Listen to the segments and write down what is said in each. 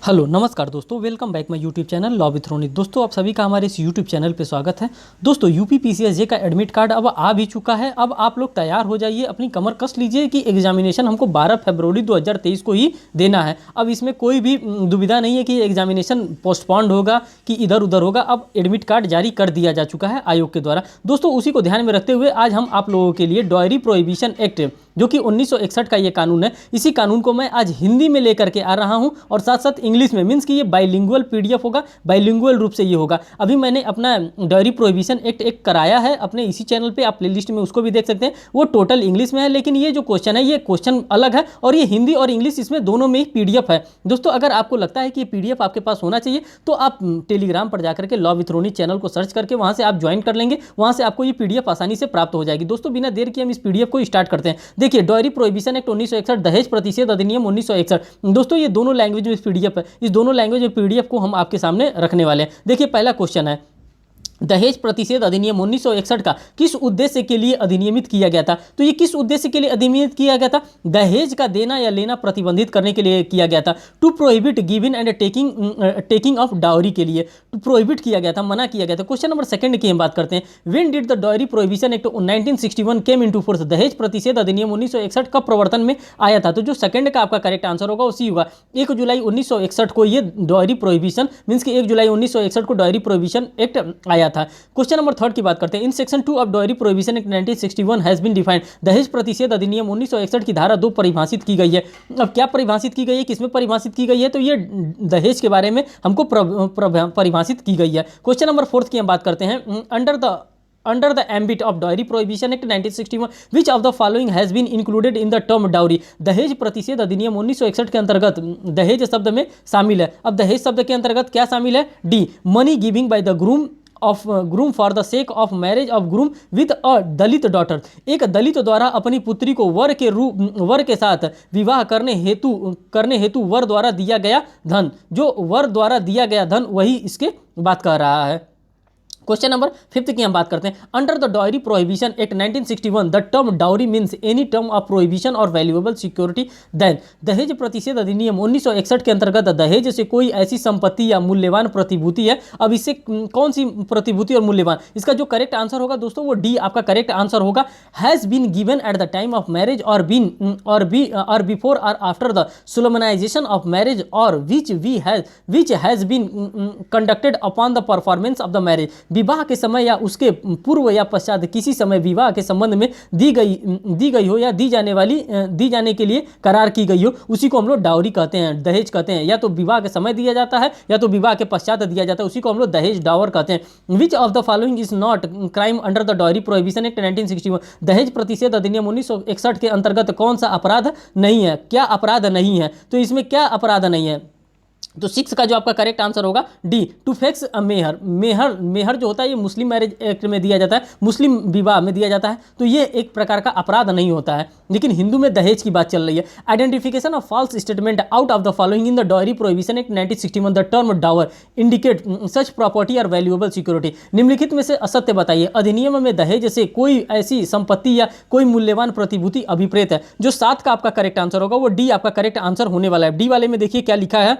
Hello नमस्कार दोस्तों, welcome back my YouTube channel law with Ronit. दोस्तों आप सभी का हमारे इस यूट्यूब चैनल पे स्वागत है। दोस्तों यूपी पीसीएसजे का एडमिट कार्ड अब आ भी चुका है। अब आप लोग तैयार हो जाइए, अपनी कमर कस लीजिए कि एग्जामिनेशन हमको 12 फरवरी 2023 को ही देना है। अब इसमें कोई भी दुविधा नहीं है कि एग्जामिनेशन पोस्टपोन्ड होगा कि इधर उधर होगा। अब एडमिट कार्ड जारी कर दिया जा चुका है आयोग के द्वारा। दोस्तों उसी को ध्यान में रखते हुए आज हम आप लोगों के लिए डायरी प्रोहिबिशन एक्ट जो कि 1961 का ये कानून है, इसी कानून को मैं आज हिंदी में लेकर के आ रहा हूं और साथ साथ इंग्लिश में, मीन्स कि ये बाइलिंगुअल पीडीएफ होगा, बाइलिंगुअल रूप से ये होगा। अभी मैंने अपना डायरी प्रोहिबिशन एक्ट एक कराया है अपने इसी चैनल पे, आप प्लेलिस्ट में उसको भी देख सकते हैं। वो टोटल इंग्लिश में है, लेकिन ये जो क्वेश्चन है ये क्वेश्चन अलग है और ये हिंदी और इंग्लिश इसमें दोनों में ही पीडीएफ है। दोस्तों अगर आपको लगता है कि ये पीडीएफ आपके पास होना चाहिए तो आप टेलीग्राम पर जाकर के लॉ विथ रोनी चैनल को सर्च करके वहां से आप ज्वाइन कर लेंगे, वहां से आपको ये पीडीएफ आसानी से प्राप्त हो जाएगी। दोस्तों बिना देर के हम इस पीडीएफ को स्टार्ट करते हैं। देखिए, डायरी प्रोहिबिशन एक्ट 1961, दहेज प्रतिषेध अधिनियम 1961। दोस्तों ये दोनों लैंग्वेज में पीडीएफ है, इस दोनों लैंग्वेज में पीडीएफ को हम आपके सामने रखने वाले हैं। देखिए पहला क्वेश्चन है, दहेज प्रतिषेध अधिनियम 1961 का किस उद्देश्य के लिए अधिनियमित किया गया था? तो ये किस उद्देश्य के लिए अधिनियमित किया गया था? दहेज का देना या लेना प्रतिबंधित करने के लिए किया गया था। To prohibit giving and taking of dowry के लिए प्रोहिबिट किया गया था, मना किया गया था। क्वेश्चन नंबर सेकंड की हम बात करते हैं। When did the dowry prohibition act 1961 came into force? दहेज प्रतिषेध अधिनियम 1961 कब प्रवर्तन में आया था? तो जो सेकंड का आपका करेक्ट आंसर होगा उसी होगा 1 जुलाई 1961 को ये डायरी प्रोहिबिशन, मीन्स कि 1 जुलाई 1961 को डायरी प्रोहिबिशन एक्ट आया था। क्वेश्चन नंबर थर्ड की बात करते हैं। In section 2 of dowry prohibition act 1961 has been defined. दहेज प्रतिषेध अधिनियम 1961 की धारा 2 परिभाषित की गई है। अब क्या परिभाषित की गई है, किसमें परिभाषित की गई है? तो ये दहेज के बारे में हमको परिभाषित की गई है। क्वेश्चन नंबर फोर्थ की हम बात करते हैं। Under the ambit of Dowry Prohibition Act 1961, which of the following has been included in the term dowry? दहेज प्रतिषेध अधिनियम 1961 के अंतर्गत दहेज शब्द में शामिल है। अब दहेज शब्द के अंतर्गत क्या शामिल है? D, money giving by the groom for the sake of marriage of groom with a Dalit daughter. एक दलित द्वारा अपनी पुत्री को वर के साथ विवाह करने हेतु वर द्वारा दिया गया धन, जो वर द्वारा दिया गया धन वही इसके बात कर रहा है। क्वेश्चन नंबर फिफ्थ की हम बात करते हैं। Under the dowry prohibition act 1961 the term dowry means any term of prohibition और वैल्यूएबल सिक्योरिटी देन। दहेज प्रतिषेध अधिनियम 1961 के अंतर्गत दहेज से कोई ऐसी संपत्ति या मूल्यवान प्रतिभूति है। अब इससे कौन सी प्रतिभूति और मूल्यवान? इसका जो करेक्ट आंसर होगा दोस्तों वो डी आपका करेक्ट आंसर होगा। Has been given at the time of marriage और बिफोर और after the solemnisation of marriage और which has been conducted upon the performance of the marriage. विवाह के समय या उसके पूर्व या पश्चात किसी समय विवाह के संबंध में दी गई हो या दी जाने के लिए करार की गई हो, उसी को हम लोग डाउरी कहते हैं, दहेज कहते हैं। या तो विवाह के समय दिया जाता है या तो विवाह के पश्चात दिया जाता है, उसी को हम लोग दहेज डावर कहते हैं। Which of the following is not crime under the dowry prohibition act 1961? दहेज प्रतिषेध अधिनियम 1961 के अंतर्गत कौन सा अपराध नहीं है? क्या अपराध नहीं है? तो इसमें क्या अपराध नहीं है? तो 6 का जो आपका करेक्ट आंसर होगा डी, टू फिक्स अ मेहर जो होता है ये मुस्लिम मैरिज एक्ट में दिया जाता है, मुस्लिम विवाह में दिया जाता है, तो ये एक प्रकार का अपराध नहीं होता है। लेकिन हिंदू में दहेज की बात चल रही है। Identification of false statement out of the following in the dowry prohibition act 1961 the term dowry indicate such property or valuable security. निम्नलिखित में से असत्य बताइए। अधिनियम में दहेज से कोई ऐसी संपत्ति या कोई मूल्यवान प्रतिभूति अभिप्रेत है। जो 7 का आपका करेक्ट आंसर होगा वो डी आपका करेक्ट आंसर होने वाला है। डी वाले में देखिए क्या लिखा है,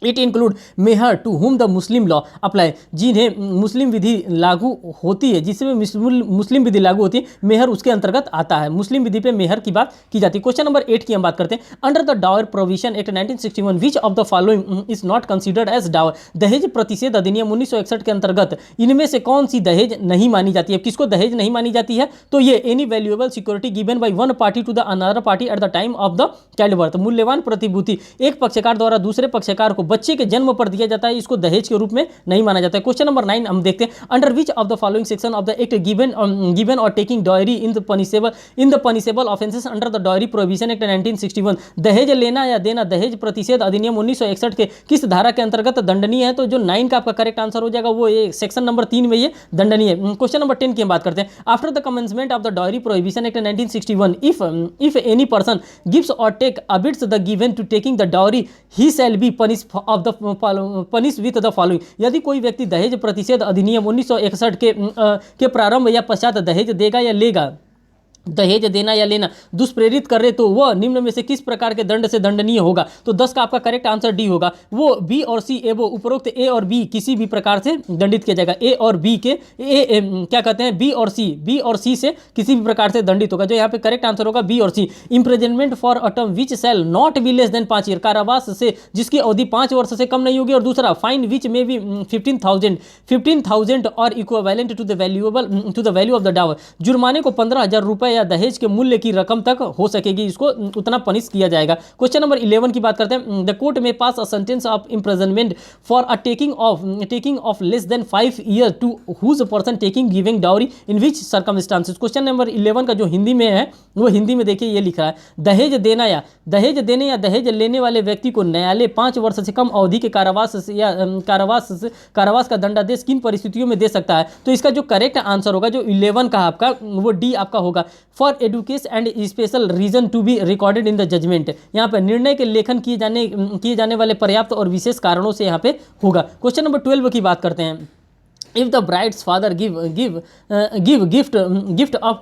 it include mehr to whom the Muslim law apply. जिन्हें मुस्लिम विधि लागू होती है, जिसमें मुस्लिम विधि लागू होती है, मेहर उसके अंतर्गत आता है। मुस्लिम विधि पे मेहर की बात की जाती है। क्वेश्चन नंबर 8 की हम बात करते हैं। Under the dowry provision act 1961 which of the following is not considered as dowry? दहेज प्रतिषेध अधिनियम 1961 के अंतर्गत इनमें से कौन सी दहेज नहीं मानी जाती है? किसको दहेज नहीं मानी जाती है? तो ये any valuable security given by one party to the another party at the time of the child birth. मूल्यवान प्रतिभूति एक पक्षकार द्वारा दूसरे पक्षकार को बच्चे के जन्म पर दिया जाता है, इसको दहेज के रूप में नहीं माना जाता है। क्वेश्चन नंबर 9 हम देखते हैं। Under which of the following section of the act given or taking dowry in the punishable offences under the dowry prohibition act 1961? दहेज लेना या देना दहेज प्रतिषेध अधिनियम 1961 के किस धारा के अंतर्गत दंडनीय है? तो जो 9 का आपका करेक्ट आंसर हो जाएगा वो ये सेक्शन नंबर 3 में ये दंडनीय है। क्वेश्चन नंबर 10 की हम बात करते हैं। After the commencement of the dowry prohibition act 1961 if any person gives or take abets the given to taking the dowry he shall be punish of the punish with the following. यदि कोई व्यक्ति दहेज प्रतिषेध अधिनियम 1961 के प्रारंभ या पश्चात दहेज देगा या लेगा दहेज देना या लेना दुष्प्रेरित कर रहे तो वह निम्न में से किस प्रकार के दंड से दंडनीय होगा। तो 10 का आपका करेक्ट आंसर डी होगा। वो बी और सी एवं उपरोक्त ए और बी किसी भी प्रकार से दंडित किया जाएगा। ए और बी के क्या कहते हैं, बी और सी से किसी भी प्रकार से दंडित होगा। जो यहाँ पे करेक्ट आंसर होगा बी और C. Imprisonment for a term which shall not be less than 5 year, कारावास से जिसकी अवधि 5 वर्ष से कम नहीं होगी। और दूसरा फाइन विच में भी 15,000 और equivalent to the value of the dowry, जुर्माने को 15,000 रुपए या दहेज के मूल्य की रकम तक हो सकेगी, इसको उतना पनिश किया जाएगा। क्वेश्चन नंबर 11 की बात करते हैं। द कोर्ट में pass a sentence of imprisonment for a taking of less than 5 year to whose person taking giving dowry in which circumstances. Question number 11 का जो हिंदी में है वो हिंदी में देखिए ये लिखा है, दहेज देने या दहेज लेने वाले व्यक्ति को न्यायालय 5 वर्ष से कम अवधि के कारावास का दंडादेश किन परिस्थितियों में दे सकता है। तो इसका जो करेक्ट आंसर होगा, जो 11 का आपका, वो डी आपका होगा। For education and special reason to be recorded in the judgment, यहाँ पर निर्णय के लेखन किए जाने वाले पर्याप्त और विशेष कारणों से यहाँ पे होगा। क्वेश्चन नंबर 12 की बात करते हैं। If the brides father give gift of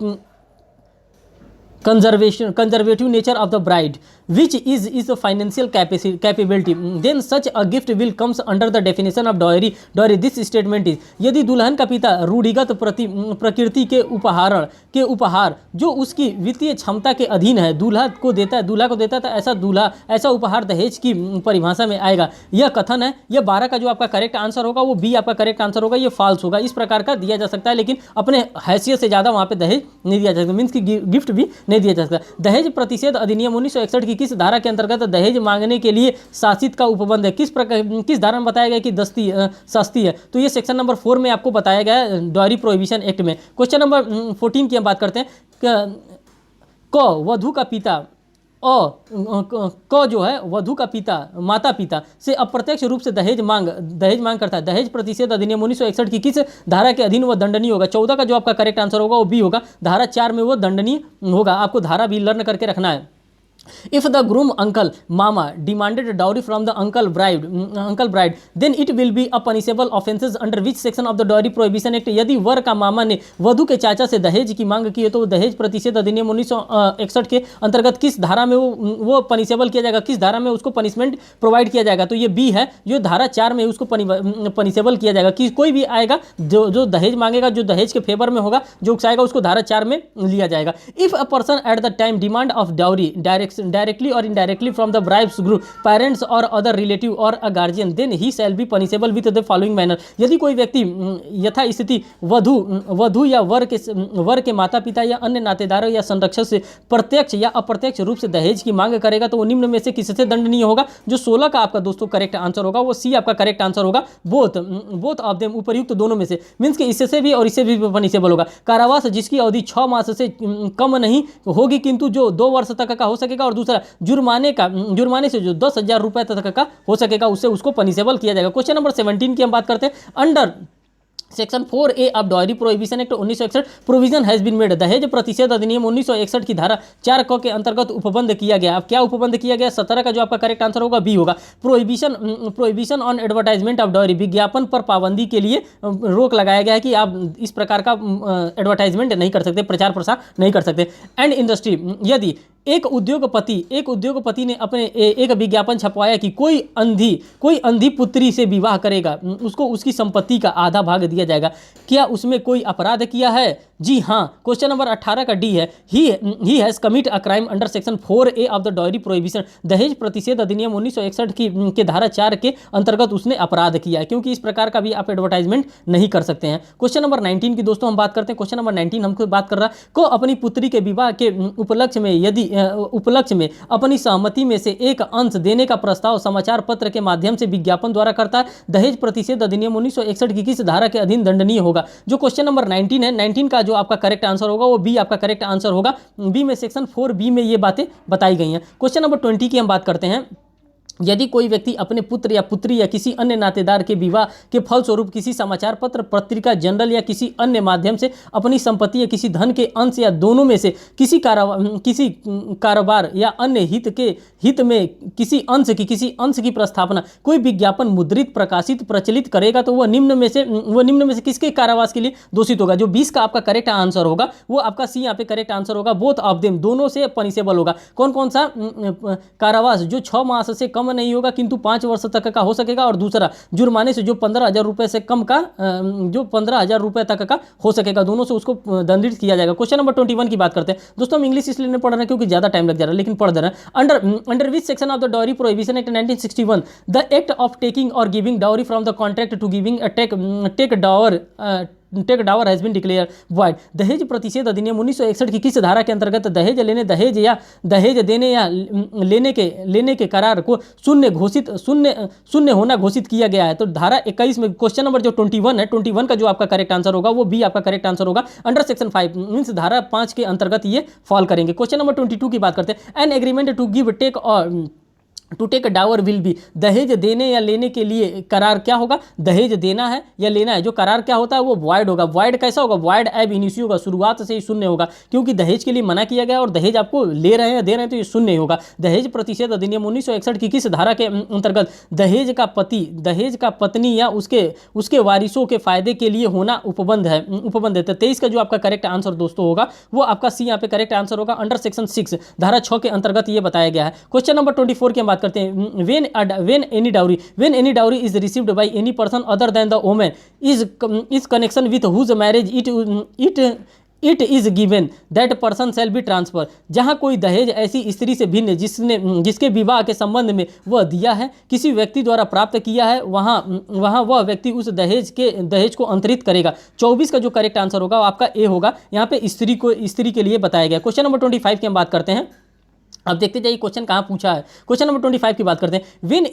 conservative nature of the bride which is the financial capability, then such a gift will comes under the definition of dowry. This statement is, यदि दुल्हन का पिता रूढ़िगत प्रकृति के उपहार जो उसकी वित्तीय क्षमता के अधीन है दूल्हा को देता है तो ऐसा उपहार दहेज की परिभाषा में आएगा। यह कथन है, यह 12 का जो आपका करेक्ट आंसर होगा वो बी आपका करेक्ट आंसर होगा। ये फॉल्स होगा। इस प्रकार का दिया जा सकता है लेकिन अपने हैसियत से ज़्यादा वहाँ पे दहेज नहीं दिया जा सकता, मीन्स की गिफ्ट भी नहीं दिया जा सकता। दहेज प्रतिषेध अधिनियम 1961 की किस धारा के अंतर्गत दहेज मांगने के लिए शासित का उपबंध है। किस धारा में बताया गया कि सस्ती है। तो ये सेक्शन नंबर 4 में आपको बताया गया है डॉयरी प्रोहिबिशन एक्ट में। क्वेश्चन नंबर 14 की हम बात करते हैं। वधू का पिता जो है वधू का पिता माता पिता से अप्रत्यक्ष रूप से दहेज मांग करता है। दहेज प्रतिषेध अधिनियम 1961 की किस धारा के अधीन वह दंडनीय होगा। 14 का जो आपका करेक्ट आंसर होगा वो बी होगा। धारा 4 में वो दंडनीय होगा। आपको धारा भी लर्न करके रखना है। If the groom uncle mama demanded dowry from the uncle bride then it will be a punishable offences under which section of the dowry prohibition act। यदि वर का मामा ने वधू के चाचा से दहेज की मांग की है तो दहेज प्रतिषेध अधिनियम 1961 के अंतर्गत किस धारा में वो पनिशेबल किया जाएगा, किस धारा में उसको पनिशमेंट प्रोवाइड किया जाएगा। तो ये बी है, जो धारा 4 में उसको पनिशेबल किया जाएगा। कि कोई भी आएगा जो दहेज मांगेगा, जो दहेज के फेवर में होगा, जो उकसाएगा, उसको धारा 4 में लिया जाएगा। If a person at the time demand of dowry directly or indirectly from the bride's group parents or other relative or a guardian then he shall be punishable with the following manner। यदि कोई व्यक्ति यथा स्थिति वधू या वर के माता पिता या अन्य नातेदारों या संरक्षक से प्रत्यक्ष या अप्रत्यक्ष रूप से दहेज की मांग करेगा तो वो निम्न में से किससे दंडनीय होगा। जो 16 का आपका दोस्तों करेक्ट आंसर होगा वो सी आपका करेक्ट आंसर होगा। बोथ ऑफ देम, उपर्युक्त दोनों में से, मीन्स कि इससे भी और इससे भी पनिशेबल होगा। कारावास जिसकी अवधि 6 मास से कम नहीं होगी किंतु जो 2 वर्ष तक का हो सकेगा। और दूसरा जुर्माने से जो 10,000 रुपए तक का हो सकेगा उससे उसको पनिशेबल किया जाएगा। क्वेश्चन नंबर 17 की हम बात करते हैं। Under section 4A of dowry prohibition act 1961 provision has been made. दहेज प्रतिषेध अधिनियम 1961 की धारा 4 क के अंतर्गत उपबंध किया गया। अब क्या उपबंध किया गया? 17 का जो आपका करेक्ट आंसर होगा बी होगा। प्रोहिबिशन ऑन एडवर्टाइजमेंट ऑफ डॉयरी, विज्ञापन पर पाबंदी के लिए रोक लगाया गया है कि आप इस प्रकार का एडवर्टाइजमेंट नहीं कर सकते, प्रचार प्रसार नहीं कर सकते। एंड इंडस्ट्री, यदि एक उद्योगपति ने अपने एक विज्ञापन छपवाया कि कोई अंधी पुत्री से विवाह करेगा, उसको उसकी संपत्ति का आधा भाग दिया जाएगा। क्या उसमें कोई अपराध किया है? जी हाँ। क्वेश्चन नंबर 18 का डी है, he has commit a crime under section 4A of the dowry prohibition. दहेज प्रतिषेध अधिनियम 1961 के धारा 4 के अंतर्गत उसने अपराध किया है, क्योंकि इस प्रकार का भी आप एडवर्टाइजमेंट नहीं कर सकते हैं। क्वेश्चन नंबर 19 की दोस्तों हम बात करते हैं। क्वेश्चन नंबर 19 हमको बात कर रहा है को अपनी पुत्री के विवाह के उपलक्ष्य में अपनी सहमति में से एक अंश देने का प्रस्ताव समाचार पत्र के माध्यम से विज्ञापन द्वारा करता है। दहेज प्रतिषेध अधिनियम 1961 की किस धारा के अधीन दंडनीय होगा? जो क्वेश्चन नंबर 19 है, 19 का जो आपका करेक्ट आंसर होगा वो बी आपका करेक्ट आंसर होगा। बी में सेक्शन 4B में ये बातें बताई गई हैं। क्वेश्चन नंबर 20 की हम बात करते हैं। यदि कोई व्यक्ति अपने पुत्र या पुत्री या किसी अन्य नातेदार के विवाह के फलस्वरूप किसी समाचार पत्र, पत्रिका, जर्नल या किसी अन्य माध्यम से अपनी संपत्ति या किसी धन के अंश या दोनों में से किसी कारोबार या अन्य हित में किसी अंश की प्रस्थापना कोई विज्ञापन मुद्रित, प्रकाशित, प्रचलित करेगा तो वह निम्न में से किसके कारावास के लिए दोषित होगा। जो 20 का आपका करेक्ट आंसर होगा वो आपका सी यहाँ पे करेक्ट आंसर होगा। बोथ ऑफ देम, दोनों से पनिशेबल होगा। कौन कौन सा कारावास? जो 6 मास से कम नहीं होगा किंतु 5 वर्ष तक का हो सकेगा, और दूसरा जुर्माने से जो 15,000 रुपए से कम का जो 15,000 रुपए तक का हो सकेगा, दोनों से उसको दंडित किया जाएगा। क्वेश्चन नंबर 21 की बात करते हैं दोस्तों। हम इंग्लिश इसलिए नहीं पढ़ रहे हैं क्योंकि ज्यादा टाइम लग जा रहा है, लेकिन पढ़ दे रहे हैं। Under which section of the dowry prohibition act 1961 the act of taking or giving dowry from the contract to giving take dowry has been declare void. दहेज प्रतिषेध अधिनियम 1961 की किस धारा के अंतर्गत दहेज लेने, दहेज या दहेज देने या लेने के करार को शून्य होना घोषित किया गया है? तो धारा 21 में क्वेश्चन नंबर जो 21 है, 21 का जो आपका करेक्ट आंसर होगा वो बी आपका करेक्ट आंसर होगा। अंडर सेक्शन 5 मीन्स धारा 5 के अंतर्गत ये फॉल करेंगे। क्वेश्चन नंबर 22 की बात करते हैं। An agreement to give take और to take dowry will be, दहेज देने या लेने के लिए करार क्या होगा? दहेज देना है या लेना है, जो करार क्या होता है वो वॉइड होगा। वॉइड कैसा होगा? वॉइड एब इनिशियो होगा, शुरुआत से ही शून्य होगा, क्योंकि दहेज के लिए मना किया गया और दहेज आपको ले रहे हैं, दे रहे हैं, तो ये शून्य होगा। दहेज प्रतिषेध अधिनियम 1961 की किस धारा के अंतर्गत दहेज का पत्नी या उसके वारिसों के फायदे के लिए होना उपबंध है? 23 का जो आपका करेक्ट आंसर दोस्तों होगा वो आपका सी यहाँ पे करेक्ट आंसर होगा। अंडर सेक्शन 6 धारा 6 के अंतर्गत ये बताया गया है। क्वेश्चन नंबर 24 की हम बात करते हैं। when any dowry is received by any person other than the woman is connection with whose marriage it is given that person shall be transfer। जहाँ कोई दहेज ऐसी स्त्री से भिन्न जिसके विवाह के संबंध में वह दिया है, किसी व्यक्ति द्वारा प्राप्त किया है, वहाँ वह व्यक्ति उस दहेज को अंतरित करेगा। 24 का जो करेक्ट आंसर होगा आपका ए होगा। यहाँ पे स्त्री के लिए बताया गया। क्वेश्चन नंबर 25 की हम बात करते हैं। अब देखते जाइए क्वेश्चन कहाँ पूछा है। क्वेश्चन नंबर 25 की बात करते हैं। When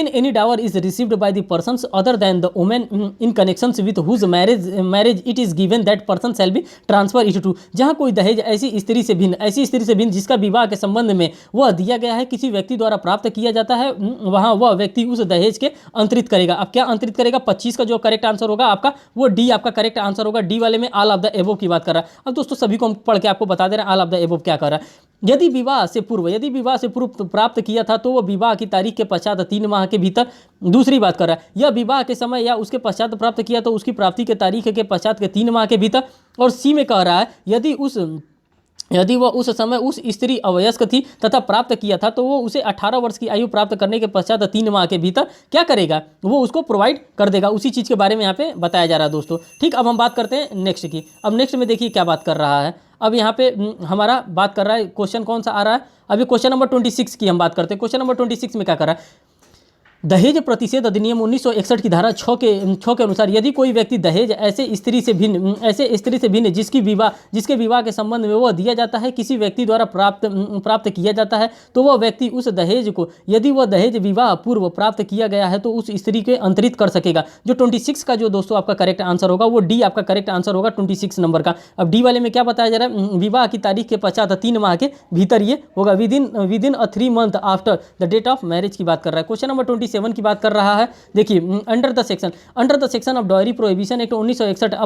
any dowry is received by the persons other than the women in connections with whose marriage it is given that person shall be transfer it to. जहाँ कोई दहेज ऐसी स्त्री से भिन्न जिसका विवाह के संबंध में वह दिया गया है, किसी व्यक्ति द्वारा प्राप्त किया जाता है, वहाँ वह व्यक्ति उस दहेज के अंतरित करेगा। अब क्या अंतरित करेगा? 25 का जो करेक्ट आंसर होगा आपका वो डी आपका करेक्ट आंसर होगा। डी वाले में ऑल ऑफ द एबोव की बात कर रहा है। अब दोस्तों सभी को हम पढ़ के आपको बता दे रहे हैं ऑल ऑफ द एबोव क्या कर रहा है। यदि विवाह से पूर्व प्राप्त किया था तो वह विवाह की तारीख के पश्चात 3 माह के भीतर, दूसरी बात कर रहा है, यह विवाह के समय या उसके पश्चात प्राप्त किया तो उसकी प्राप्ति के तारीख के पश्चात के 3 माह के भीतर। और सी में कह रहा है यदि वह उस समय उस स्त्री अवयस्क थी तथा प्राप्त किया था तो वो उसे 18 वर्ष की आयु प्राप्त करने के पश्चात 3 माह के भीतर क्या करेगा? वो उसको प्रोवाइड कर देगा। उसी चीज़ के बारे में यहाँ पे बताया जा रहा है दोस्तों। ठीक, अब हम बात करते हैं नेक्स्ट की। अब नेक्स्ट में देखिए क्या बात कर रहा है। अब यहाँ पे हमारा बात कर रहा है क्वेश्चन कौन सा आ रहा है। अभी क्वेश्चन नंबर 26 की हम बात करते हैं। क्वेश्चन नंबर 26 में क्या कर रहा है? दहेज प्रतिषेध अधिनियम 1961 की धारा 6 के अनुसार यदि कोई व्यक्ति दहेज ऐसे स्त्री से भिन्न जिसके विवाह के संबंध में वह दिया जाता है, किसी व्यक्ति द्वारा प्राप्त किया जाता है, तो वह व्यक्ति उस दहेज को, यदि वह दहेज विवाह पूर्व प्राप्त किया गया है, तो उस स्त्री के अंतरित कर सकेगा। जो 26 का जो दोस्तों आपका करेक्ट आंसर होगा वो डी आपका करेक्ट आंसर होगा 26 नंबर का। अब डी वाले में क्या बताया जा रहा है? विवाह की तारीख के पश्चात 3 माह के भीतर ये होगा, within 3 month after the date of marriage की बात कर रहा है। क्वेश्चन नंबर 27 की बात कर रहा है। देखिए under the section of dowry prohibition act 1961 a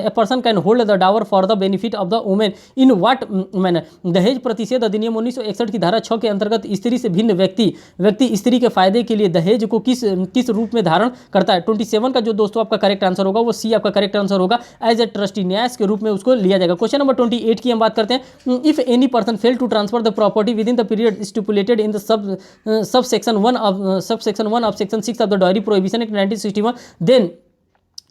person can hold the dowry for the benefit of the women in what manner. दहेज प्रतिषेध अधिनियम 1961 की धारा 6 के अंतर्गत स्त्री से भिन्न व्यक्ति स्त्री के फायदे के लिए दहेज को किस रूप में धारण करता है? 27 का जो दोस्तों आपका करेक्ट आंसर होगा वो सी आपका करेक्ट आंसर होगा। एज ए ट्रस्टी, न्यास के रूप में उसको लिया जाएगा। क्वेश्चन नंबर 28 की हम बात करते हैं। If any person fail to transfer the property within the period stipulated in the subsection 1 of section 6 of the dowry prohibition act 1961 then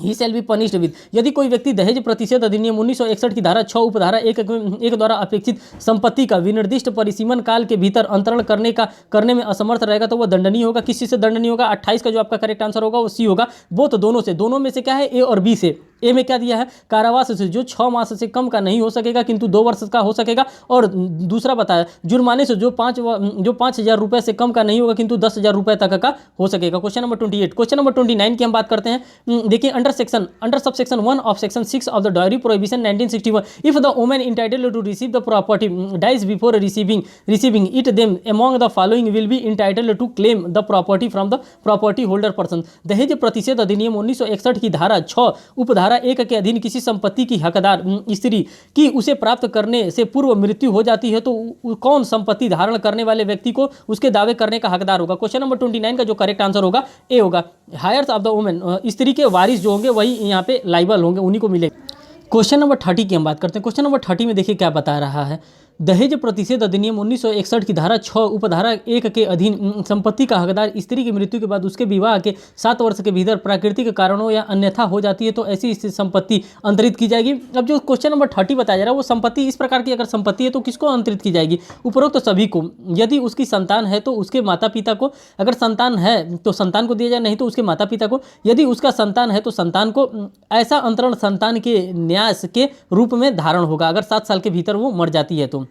he shall be punished with. यदि कोई व्यक्ति दहेज प्रतिषेध अधिनियम 1961 की धारा 6 उपधारा 1 द्वारा अपेक्षित संपत्ति का विनिर्दिष्ट परिसीमन काल के भीतर अंतरण करने में असमर्थ रहेगा तो वह दंडनीय होगा। किस चीज से दंडनीय होगा? 28 का जो आपका करेक्ट आंसर होगा वो सी होगा। वो तो दोनों में से क्या है? ए और बी से। ए में क्या दिया है? कारावास से जो 6 मास से कम का नहीं हो सकेगा किंतु 2 वर्ष का हो सकेगा। और दूसरा बताया जुर्माने से जो 5,000 रुपए से कम का नहीं होगा किंतु 10,000 रुपए तक का हो सकेगा। Question number 28। क्वेश्चन नंबर 29 की हम बात करते हैं। देखिए under subsection 1 of section 6 of the dowry prohibition 1961, if the woman entitled to receive the property dies before receiving it, them among the following will be entitled to claim the property from the property holder person. दहेज प्रतिषेध अधिनियम 1961 की धारा 6 उपधारा 1 के अधीन किसी संपत्ति की हकदार स्त्री की उसे प्राप्त करने से पूर्व मृत्यु हो जाती है तो कौन संपत्ति धारण करने वाले व्यक्ति को उसके दावे करने का हकदार होगा। क्वेश्चन नंबर 29 का जो करेक्ट आंसर होगा ए होगा, हायर्स ऑफ द वुमेन, स्त्री के वारिस जो होंगे वही यहाँ पे लाइबल होंगे, उन्हीं को मिलेगा। क्वेश्चन नंबर 30 की हम बात करते हैं। क्वेश्चन नंबर 30 में देखिए क्या बता रहा है। दहेज प्रतिषेध अधिनियम 1961 की धारा 6 उपधारा 1 के अधीन संपत्ति का हकदार स्त्री की मृत्यु के बाद उसके विवाह के 7 वर्ष के भीतर प्राकृतिक कारणों या अन्यथा हो जाती है तो ऐसी संपत्ति अंतरित की जाएगी। अब जो क्वेश्चन नंबर 30 बताया जा रहा है वो संपत्ति इस प्रकार की अगर संपत्ति है तो किसको अंतरित की जाएगी, उपरोक्त तो सभी को। यदि उसकी संतान है तो उसके माता पिता को, अगर संतान है तो संतान को दिया जाए, नहीं तो उसके माता पिता को। यदि उसका संतान है तो संतान को। ऐसा अंतरण संतान के न्यास के रूप में धारण होगा अगर 7 साल के भीतर वो मर जाती है तो।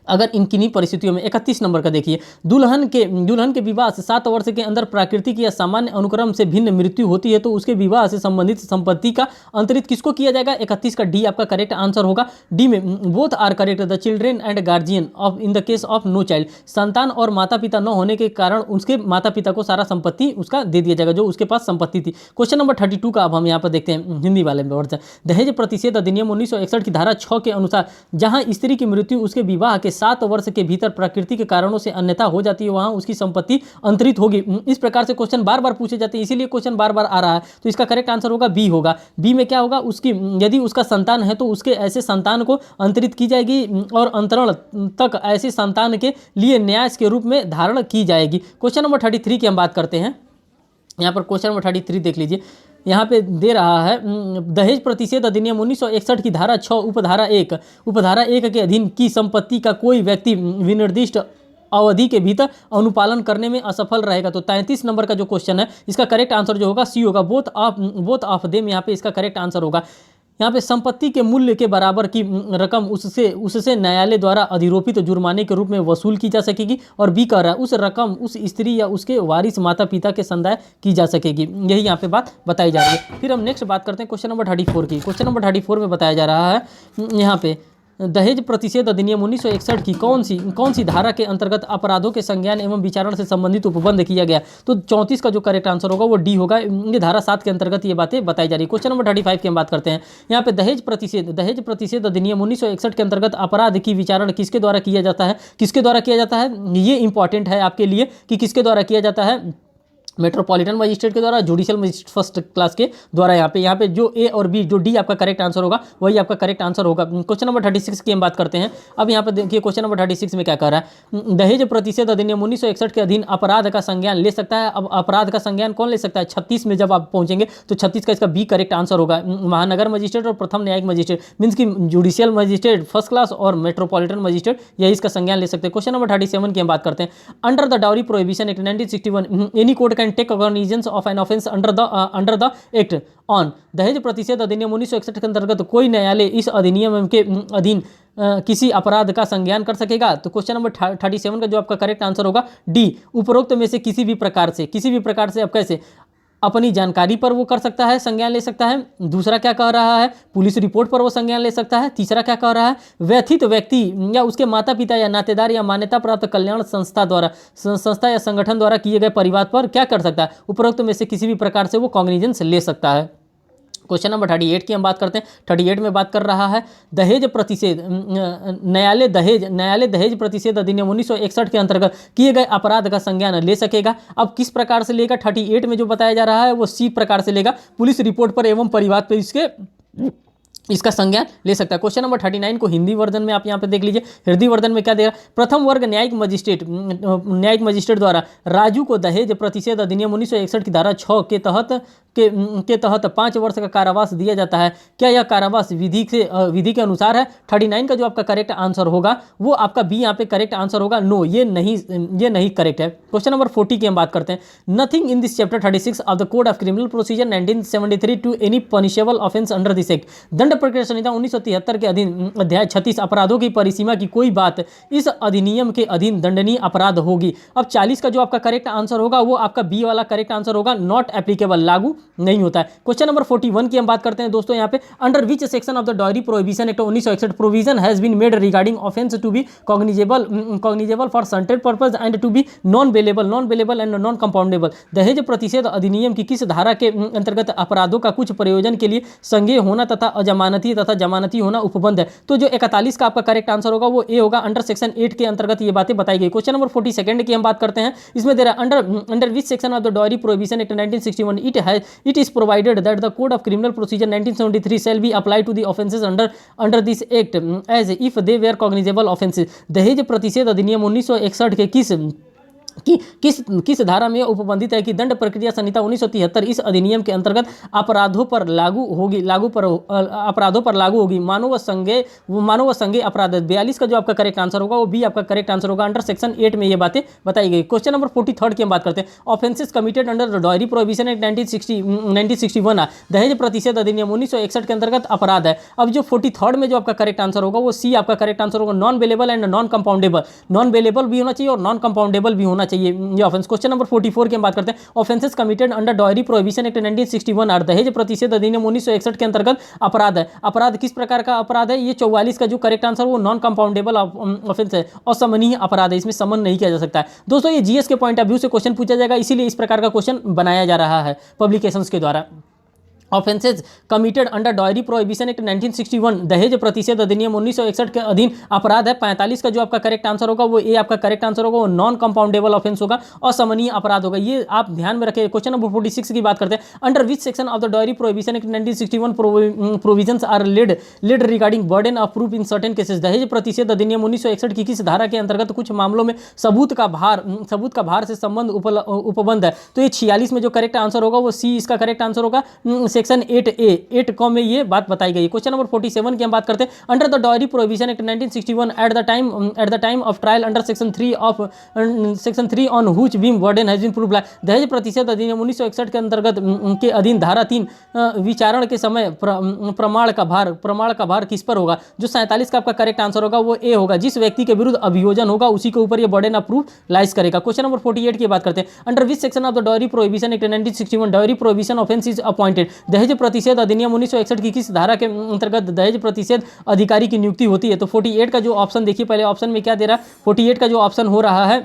अगर इन किन्हीं परिस्थितियों में 31 नंबर का देखिए, दुल्हन के विवाह से 7 वर्ष के अंदर प्राकृतिक या सामान्य अनुक्रम से भिन्न मृत्यु होती है तो उसके विवाह से संबंधित संपत्ति का अंतरित किसको किया जाएगा। 31 का डी आपका करेक्ट आंसर होगा। डी में both are correct, the children and guardian of in the case of no child, संतान और माता पिता न होने के कारण उसके माता पिता को सारा संपत्ति उसका दे दिया जाएगा जो उसके पास संपत्ति थी। क्वेश्चन नंबर 32 का अब हम यहाँ पर देखते हैं हिंदी वाले में। दहेज प्रतिषेध अधिनियम 1961 की धारा 6 के अनुसार जहां स्त्री की मृत्यु उसके विवाह के 7 वर्ष के भीतर प्राकृतिक कारणों से अन्यथा हो जाती है वहां उसकी संपत्ति अंतरित होगी। इस प्रकार से क्वेश्चन बार बार पूछे जाते हैं, इसीलिए क्वेश्चन बार बार आ रहा है। तो इसका करेक्ट आंसर होगा बी होगा। बी में क्या होगा, उसकी यदि उसका संतान है तो उसके ऐसे संतान को अंतरित की जाएगी और अंतरण तक ऐसे संतान के लिए न्यास के रूप में धारण की जाएगी। क्वेश्चन नंबर 33 की हम बात करते हैं। यहाँ पर क्वेश्चन नंबर 33 देख लीजिए, यहाँ पे दे रहा है दहेज प्रतिषेध अधिनियम 1961 की धारा 6 उपधारा 1 के अधीन की संपत्ति का कोई व्यक्ति विनिर्दिष्ट अवधि के भीतर अनुपालन करने में असफल रहेगा तो 33 नंबर का जो क्वेश्चन है इसका करेक्ट आंसर जो होगा सी होगा। बोथ ऑफ देम यहाँ पे इसका करेक्ट आंसर होगा। यहाँ पे संपत्ति के मूल्य के बराबर की रकम उससे न्यायालय द्वारा अधिरोपित जुर्माने के रूप में वसूल की जा सकेगी। और बी कह रहा है उस रकम उस स्त्री या उसके वारिस माता पिता के संदाय की जा सकेगी, यही यहाँ पे बात बताई जा रही है। फिर हम नेक्स्ट बात करते हैं क्वेश्चन नंबर 34 की। क्वेश्चन नंबर 34 में बताया जा रहा है यहाँ पे दहेज प्रतिषेध अधिनियम 1961 की कौन सी धारा के अंतर्गत अपराधों के संज्ञान एवं विचारण से संबंधित उपबंध किया गया। तो 34 का जो करेक्ट आंसर होगा वो डी होगा। ये धारा 7 के अंतर्गत ये बातें बताई जा रही है। क्वेश्चन नंबर 35 की हम बात करते हैं। यहाँ पे दहेज प्रतिषेध अधिनियम 1961 के अंतर्गत अपराध की विचारण किसके द्वारा किया जाता है, ये इंपॉर्टेंट है आपके लिए कि किसके द्वारा किया जाता है। मेट्रोपॉलिटन मजिस्ट्रेट के द्वारा, जुडिशियल मजिस्ट्रेट फर्स्ट क्लास के द्वारा। यहाँ पे जो ए और बी जो डी आपका करेक्ट आंसर होगा वही आपका करेक्ट आंसर होगा। क्वेश्चन नंबर 36 की हम बात करते हैं। अब यहाँ पे देखिए क्वेश्चन नंबर 36 में क्या कह रहा है, दहेज प्रतिषेध अधिनियम 1961 के अधीन अपराध का संज्ञान ले सकता है। अब अपराध का संज्ञान कौन ले सकता है, 36 में जब आप पहुंचेंगे तो 36 का इसका बी करेक्ट आंसर होगा। महानगर मजिस्ट्रेट और प्रथम न्यायिक मजिस्ट्रेट मीन्स की जुडिशियल मजिस्ट्रेट फर्स्ट क्लास और मेट्रोपॉलिटन मजिस्ट्रेट यही इसका संज्ञान ले सकते हैं। क्वेश्चन नंबर 37 की हम बात करते हैं। Under the dowry prohibition act 1961 any court can take cognizance of an offence under the act on. दहेज प्रतिषेध अधिनियम 1961 के अंतर्गत कोई न्यायालय इस अधिनियम के अधीन किसी अपराध का संज्ञान कर सकेगा। तो क्वेश्चन नंबर 37 का जो आपका करेक्ट आंसर होगा डी, उपरोक्त में से किसी भी प्रकार से अब कैसे अपनी जानकारी पर वो कर सकता है, संज्ञान ले सकता है। दूसरा क्या कह रहा है, पुलिस रिपोर्ट पर वो संज्ञान ले सकता है। तीसरा क्या कह रहा है, व्यथित व्यक्ति या उसके माता पिता या नातेदार या मान्यता प्राप्त कल्याण संस्था या संगठन द्वारा किए गए परिवाद पर क्या कर सकता है, उपरोक्त में से किसी भी प्रकार से वो कॉग्निजेंस ले सकता है। क्वेश्चन नंबर 38 की हम बात करते हैं। 38 में बात कर रहा है दहेज प्रतिषेध न्यायालय दहेज प्रतिषेध अधिनियम 1961 के अंतर्गत किए गए अपराध का संज्ञान ले सकेगा। अब किस प्रकार से लेगा, 38 में जो बताया जा रहा है वो सी प्रकार से लेगा, पुलिस रिपोर्ट पर एवं परिवाद पर इसका संज्ञान ले सकता है। क्वेश्चन नंबर 39 को हिंदी वर्जन में आप यहाँ पे देख लीजिए। हिंदी वर्जन में क्या दे रहा है, प्रथम वर्ग न्यायिक मजिस्ट्रेट द्वारा राजू को दहेज प्रतिषेध अधिनियम 1961 की धारा 6 के तहत 5 वर्ष का कारावास दिया जाता है। क्या यह कारावास विधि के अनुसार है। 39 का जो आपका करेक्ट आंसर होगा वो आपका बी यहाँ पे करेक्ट आंसर होगा। नो, ये नहीं करेक्ट है। क्वेश्चन नंबर 40 की हम बात करते हैं। Nothing in this chapter 36 of the code of criminal procedure 1973 to any punishable offence under this act. दंड प्रक्रिया संहिता 1973 के अधीन अध्याय 36 अपराधों की परिसीमा की कोई बात इस अधिनियम के अधीन दंडनीय अपराध होगी। अब 40 का जो आपका करेक्ट आंसर होगा वो आपका बी वाला करेक्ट आंसर होगा, नॉट एप्लीकेबल, लागू नहीं होता है। क्वेश्चन नंबर 41 की हम बात करते हैं दोस्तों यहाँ पे, under which section of the dowry prohibition act 1961 provision has been made regarding offence to be cognizable for certain purpose and to be non bailable and non compoundable. दहेज प्रतिषेध अधिनियम की किस धारा के अंतर्गत अपराधों का कुछ प्रयोजन के लिए संज्ञेय होना तथा अजमानती तथा जमानती होना उपबंध है? तो जो 41 का आपका करेक्ट आंसर होगा वो ए होगा। अंडर सेक्शन 8 के अंतर्गत ये बातें बताई गई। क्वेश्चन नंबर 42 की हम बात करते हैं, इसमें दे रहा under which section of the dowry prohibition act 1961 it is provided that the code of criminal procedure 1973 shall be apply to the offences under this act as if they were cognizable offences. दहेज प्रतिषेध अधिनियम 1961 के किस धारा में उपबंधित है कि दंड प्रक्रिया संहिता 1973 इस अधिनियम के अंतर्गत अपराधों पर लागू होगी मानव संज्ञेय अपराध। 42 का जो आपका करेक्ट आंसर होगा वो बी आपका करेक्ट आंसर होगा। अंडर सेक्शन 8 में ये बातें बताई गई। क्वेश्चन नंबर 43 की हम बात करते हैं, offences committed under dowry prohibition act 1961 दहेज प्रतिषेध अधिनियम 1961 के अंतर्गत अपराध है। अब जो 43 में जो आपका करेक्ट आंसर होगा वो सी आपका करेक्ट आंसर होगा, non bailable and non compoundable. Non bailable भी होना चाहिए और नॉन कंपाउंडेबल भी होना चाहिए ये ऑफेंस। क्वेश्चन नंबर 44 की हम बात करते हैं, offences committed under dowry prohibition act 1961 और दहेज प्रतिषेध अधिनियम 1961 के अंतर्गत अपराध है। अपराध किस प्रकार का अपराध है? ये 44 का जो करेक्ट आंसर वो नॉन कंपाउंडेबल ऑफेंस है और समनीय अपराध है, इसमें समन नहीं किया जा सकता है। दोस्तों ये जीएस के पॉइंट ऑफ व्यू से क्वेश्चन पूछा जाएगा, इसीलिए इस प्रकार का क्वेश्चन बनाया जा रहा है पब्लिकेशंस के द्वारा। Offences committed under dowry prohibition act 1961 दहेज प्रतिषेध अधिनियम 1961 के अधीन अपराध है। 45 का जो आपका करेक्ट आंसर होगा वो ए आपका करेक्ट आंसर होगा, वो नॉन कंपाउंडेबल ऑफेंस होगा और समनीय अपराध होगा, ये आप ध्यान में रखें। क्वेश्चन नंबर 46 की बात करते हैं, under which section of the dowry prohibition act 1961 provisions are laid regarding burden of proof in certain cases. दहेज प्रतिषेध अधिनियम 1961 की किस धारा के अंतर्गत कुछ मामलों में सबूत का भार से संबंध उपबंध है? तो ये 46 में जो करेक्ट आंसर होगा वो सी इसका करेक्ट आंसर होगा। सेक्शन 8 कॉम में ये बात बताई गई है। क्वेश्चन नंबर 47 की हम बात करते हैं, under the dowry prohibition act 1961 at the time of trial under section 3 on which beam burden has been proved. दहेज प्रतिषेध अधिनियम 1961 के अंतर्गत के अधीन धारा 3 विचारण के समय प्रमाण का भार किस पर होगा? जो 47 का आपका करेक्ट आंसर होगा वो ए होगा, जिस व्यक्ति के विरुद्ध अभियोजन होगा उसी के ऊपर ये बर्डन ऑफ प्रूफ लाइज करेगा। क्वेश्चन नंबर 48 की बात करते हैं, under which section of the dowry prohibition act 1961 dowry prohibition offence is appointed. दहेज प्रतिषेध अधिनियम 1961 की किस धारा के अंतर्गत दहेज प्रतिषेध अधिकारी की नियुक्ति होती है? तो 48 का जो ऑप्शन देखिए, पहले ऑप्शन में क्या दे रहा है, 48 का जो ऑप्शन हो रहा है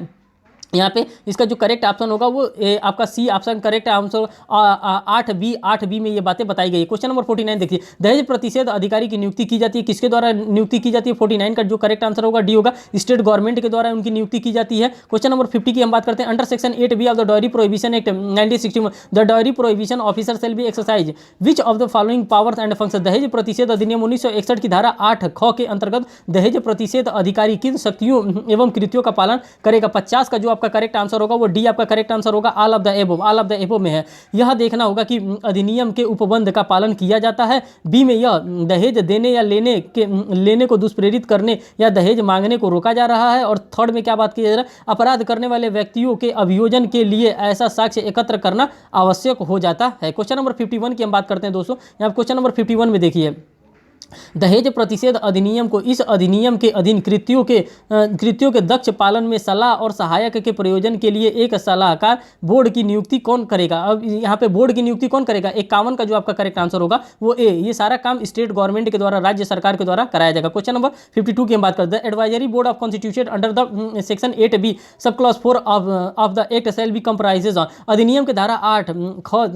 यहाँ पे इसका जो करेक्ट ऑप्शन होगा वो आपका C option correct answer 8 B में ये बातें बताई गई है। क्वेश्चन नंबर 49 देखिए, दहेज प्रतिषेध अधिकारी की नियुक्ति की जाती है, किसके द्वारा नियुक्ति की जाती है? 49 का जो करेक्ट आंसर होगा डी होगा, स्टेट गवर्नमेंट के द्वारा उनकी नियुक्ति की जाती है। क्वेश्चन नंबर 50 की हम बात करते हैं, under section 8 of the dowry prohibition act 1961 the dowry prohibition officer shall be exercise which of the following powers and function. दहेज प्रतिषेध अधिनियम 1961 की धारा 8 ख के अंतर्गत दहेज प्रतिषेध अधिकारी किन शक्तियों एवं कृत्यों का पालन करेगा? 50 का जो आपका करेक्ट आंसर होगा वो डी आपका करेक्ट आंसर होगा, ऑल ऑफ द एबोव में है। यह देखना होगा कि अधिनियम के उपबंध का पालन किया जाता है। बी में यह दहेज देने या लेने को दुष्प्रेरित करने या दहेज मांगने को रोका जा रहा है। और थर्ड में क्या बात की जा रहा है, अपराध करने वाले व्यक्तियों के अभियोजन के लिए ऐसा साक्ष्य एकत्र करना आवश्यक हो जाता है। क्वेश्चन नंबर 51 की हम बात करते हैं दोस्तों, यहाँ क्वेश्चन नंबर 51 में देखिए, दहेज प्रतिषेध अधिनियम को इस अधिनियम के अधीन कृत्यों के दक्ष पालन में सलाह और सहायक के प्रयोजन के लिए एक सलाहकार बोर्ड की नियुक्ति कौन करेगा? अब यहाँ पे बोर्ड की नियुक्ति कौन करेगा? 51 का जो आपका करेक्ट आंसर होगा वो ए, ये सारा काम स्टेट गवर्नमेंट के द्वारा, राज्य सरकार के द्वारा कराया जाएगा। क्वेश्चन नंबर 52 की हम बात करते हैं, advisory board of constitution under the section 8 B sub clause 4 of the act shall be comprises on. अधिनियम के धारा 8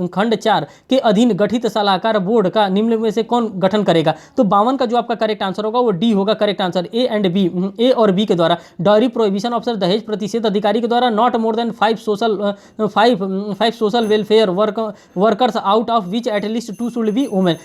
खंड 4 के अधीन गठित सलाहकार बोर्ड का निम्न में से कौन गठन करेगा? तो 52 का जो आपका करेक्ट आंसर होगा वो डी होगा correct answer, A and B, A और बी के द्वारा। डॉयरी प्रोहिबिशन ऑफिसर दहेज प्रतिषेध अधिकारी के द्वारा not more than 5 social welfare workers out of which at least 2 should be women.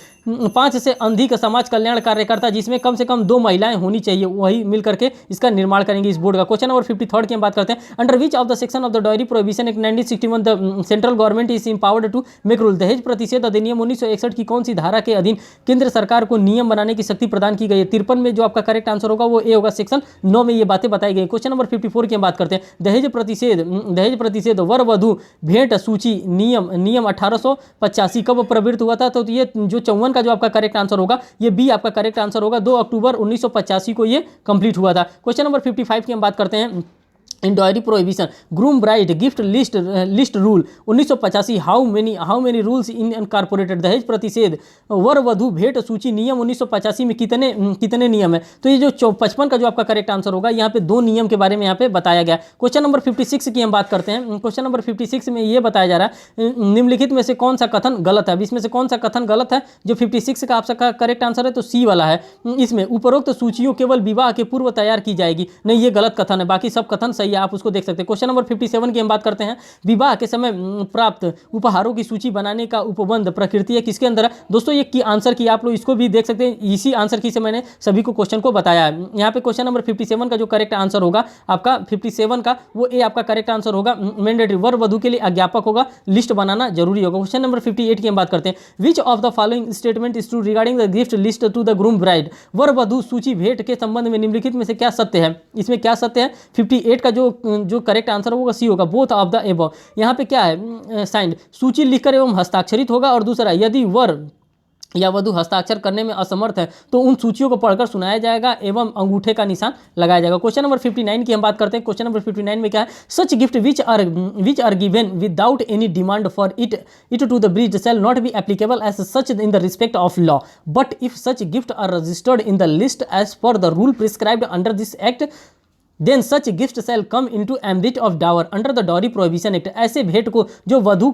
5 से अधिक समाज कल्याण कार्यकर्ता जिसमें कम से कम 2 महिलाएं होनी चाहिए, वही मिलकर के इसका निर्माण करेंगे इस बोर्ड का। क्वेश्चन नंबर 53 की हम बात करते हैं, under which of the section of the dowry prohibition act 1961 the central government is empowered to make rule. दहेज प्रतिषेध अधिनियम 1961 की कौन सी धारा के अधीन केंद्र सरकार को नियम बनाने की शक्ति प्रदान की गई है? 53 में जो आपका करेक्ट आंसर होगा वो ए होगा, सेक्शन 9 में ये बातें बताई गई। क्वेश्चन नंबर 54 की हम बात करते हैं, दहेज प्रतिषेध वर वधु भेंट सूची नियम 1885 कब प्रवृत्त हुआ था? तो ये जो 54 का जो आपका करेक्ट आंसर होगा ये बी आपका करेक्ट आंसर होगा, 2 अक्टूबर 1985 को ये कंप्लीट हुआ था। क्वेश्चन नंबर 55 की हम बात करते हैं, in dowry prohibition, groom bride, gift list rule 1985, how many rules in incorporated, दहेज प्रतिषेध, वर वधु भेंट सूची नियम 1985 में कितने नियम है। तो ये जो 55 का जो आपका करेक्ट आंसर होगा, यहाँ पे 2 नियम के बारे में यहाँ पे बताया गया। क्वेश्चन नंबर 56 की हम बात करते हैं। क्वेश्चन नंबर 56 में ये बताया जा रहा है निम्नलिखित में से कौन सा कथन गलत है। अब इसमें से कौन सा कथन गलत है? जो 56 का आपका करेक्ट आंसर है तो सी वाला है। इसमें उपरोक्त सूचियों केवल विवाह के पूर्व तैयार की जाएगी, नहीं ये गलत कथन है, बाकी सब कथन सही है, आप उसको देख सकते हैं। क्वेश्चन नंबर 57 की हम बात करते हैं। विवाह के समय प्राप्त उपहारों की सूची बनाने का उपबंध प्रकृति है किसके अंदर है? दोस्तों ये की आंसर की आप लोग इसको भी देख सकते हैं, इसी आंसर की से मैंने सभी को क्वेश्चन को बताया है। यहाँ पे क्वेश्चन नंबर 57 का जो करेक्ट आंसर होगा आपका 57 का वो ए आपका करेक्ट आंसर होगा। मैंडेटरी, वर वधु के लिए अज्ञापक होगा, लिस्ट बनाना जरूरी होगा। क्वेश्चन नंबर 58 की हम बात करते हैं। Which of the following statement is true regarding the gift list to the groom bride, वर वधु सूची भेंट के संबंध में निम्नलिखित में से क्या सत्य है? इसमें क्या सत्य है? 58 का जो करेक्ट आंसर होगा सी होगा, बोथ ऑफ द एबव। यहाँ पे क्या है? साइंड, सूची लिखकर एवं हस्ताक्षरित होगा। और दूसरा, यदि वर या वधु हस्ताक्षर करने में असमर्थ है तो उन सूचियों को पढ़कर सुनाया जाएगा एवं अंगूठे का निशान लगाया जाएगा। क्वेश्चन नंबर 59 की हम बात करते हैं। क्वेश्चन नंबर 59 में क्या है? Such gift which are given without any demand for it to the bride shall not be applicable as such in the respect of law, but if such gift are registered in the list as per the rule prescribed under this act then such gift shall come into ambit of dowry under the dowry prohibition act. ऐसे भेंट को जो वधु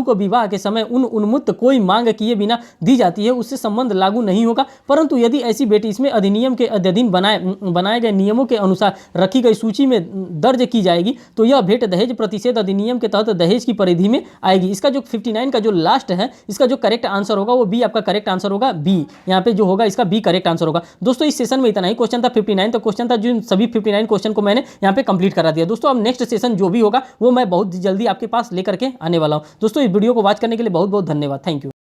को विवाह के समय उन उन्मुक्त कोई मांग किए बिना दी जाती है उससे संबंध लागू नहीं होगा, परंतु यदि ऐसी भेंट इसमें अधिनियम के अधीन बनाए गए नियमों के अनुसार रखी गई सूची में दर्ज की जाएगी तो यह भेंट दहेज प्रतिषेध अधिनियम के तहत दहेज की परिधि में आएगी। इसका जो 59 का जो लास्ट है इसका जो करेक्ट आंसर होगा वो बी आपका करेक्ट आंसर होगा, बी यहाँ पे जो होगा इसका बी करेक्ट आंसर होगा। दोस्तों इस सेशन में इतना ही क्वेश्चन था 59, तो क्वेश्चन था जो सभी 59 क्वेश्चन को मैंने यहाँ पे कंप्लीट करा दिया। दोस्तों अब नेक्स्ट सेशन जो भी होगा वो मैं बहुत जल्दी आपके पास लेकर के आने वाला हूँ। दोस्तों इस वीडियो को वॉच करने के लिए बहुत बहुत धन्यवाद। Thank you.